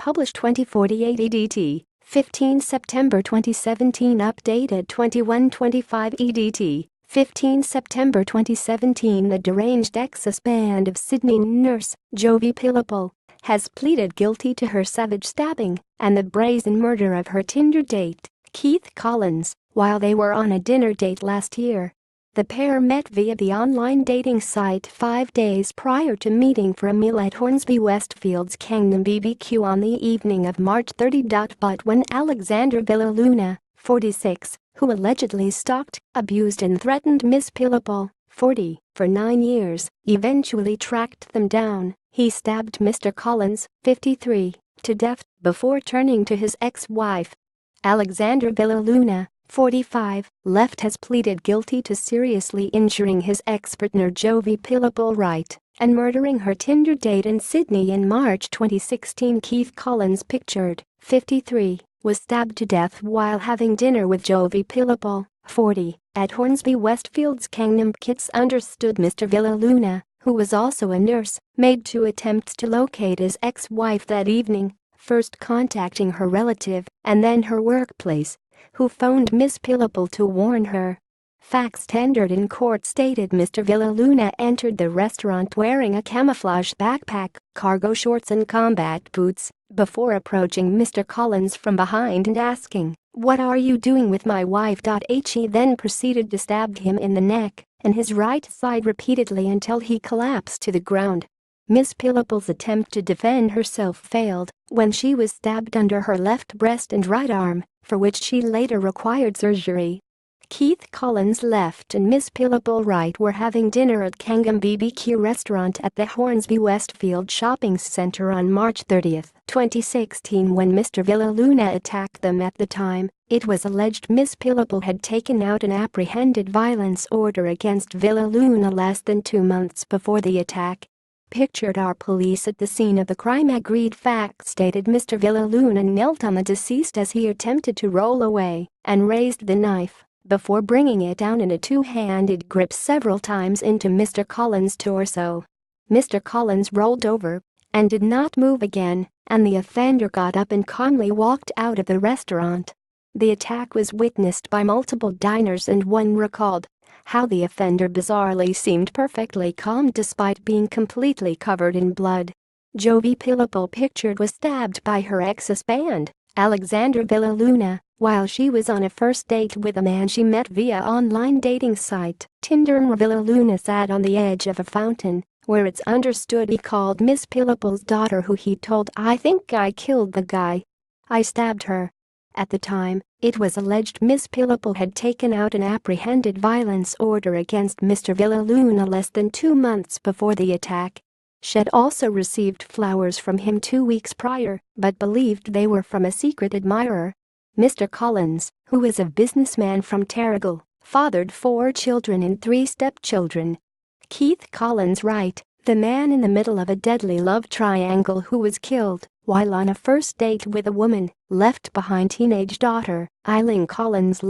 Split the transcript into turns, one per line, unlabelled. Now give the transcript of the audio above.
published 2048 EDT, 15 September 2017 updated 2125 EDT, 15 September 2017 The deranged exhusband of Sydney nurse, Jovi Pilapil, has pleaded guilty to her savage stabbing and the brazen murder of her Tinder date, Keith Collins, while they were on a dinner date last year. The pair met via the online dating site 5 days prior to meeting for a meal at Hornsby Westfield's Kingdom BBQ on the evening of March 30. But when Alexander Villaluna, 46, who allegedly stalked, abused and threatened Miss Pilapil, 40, for 9 years, eventually tracked them down, he stabbed Mr. Collins, 53, to death before turning to his ex-wife. Alexander Villaluna, 45, has pleaded guilty to seriously injuring his ex-partner Jovi Pilapil and murdering her Tinder date in Sydney in March 2016. Keith Collins, pictured, 53, was stabbed to death while having dinner with Jovi Pilapil, 40, at Hornsby Westfield's Kingdom. Kits understood Mr. Villaluna, who was also a nurse, made 2 attempts to locate his ex-wife that evening, first contacting her relative and then her workplace, who phoned Miss Pilapil to warn her. Facts tendered in court stated Mr. Villaluna entered the restaurant wearing a camouflage backpack, cargo shorts and combat boots, before approaching Mr. Collins from behind and asking, "What are you doing with my wife?" He then proceeded to stab him in the neck and his right side repeatedly until he collapsed to the ground. Miss Pilapil's attempt to defend herself failed when she was stabbed under her left breast and right arm, for which she later required surgery. Keith Collins left and Miss Pilapil were having dinner at Kingdom BBQ restaurant at the Hornsby Westfield Shopping Centre on March 30, 2016 when Mr. Villaluna attacked them. At the time, it was alleged Miss Pilapil had taken out an apprehended violence order against Villaluna less than 2 months before the attack. Pictured are police at the scene of the crime. Agreed facts stated Mr. Villaluna knelt on the deceased as he attempted to roll away and raised the knife before bringing it down in a 2-handed grip several times into Mr. Collins' torso. Mr. Collins rolled over and did not move again, and the offender got up and calmly walked out of the restaurant. The attack was witnessed by multiple diners and one recalled how the offender bizarrely seemed perfectly calm despite being completely covered in blood. Jovi Pilapil, pictured, was stabbed by her ex-husband, Alexander Villaluna, while she was on a first date with a man she met via online dating site Tinder. Villaluna sat on the edge of a fountain, where it's understood he called Miss Pilapil's daughter, who he told, "I think I killed the guy. I stabbed her." At the time, it was alleged Miss Pilapil had taken out an apprehended violence order against Mr. Villaluna less than 2 months before the attack. She had also received flowers from him 2 weeks prior, but believed they were from a secret admirer. Mr. Collins, who is a businessman from Terrigal, fathered 4 children and 3 stepchildren. Keith Collins, the man in the middle of a deadly love triangle who was killed while on a first date with a woman, left behind teenage daughter, Eileen Collins.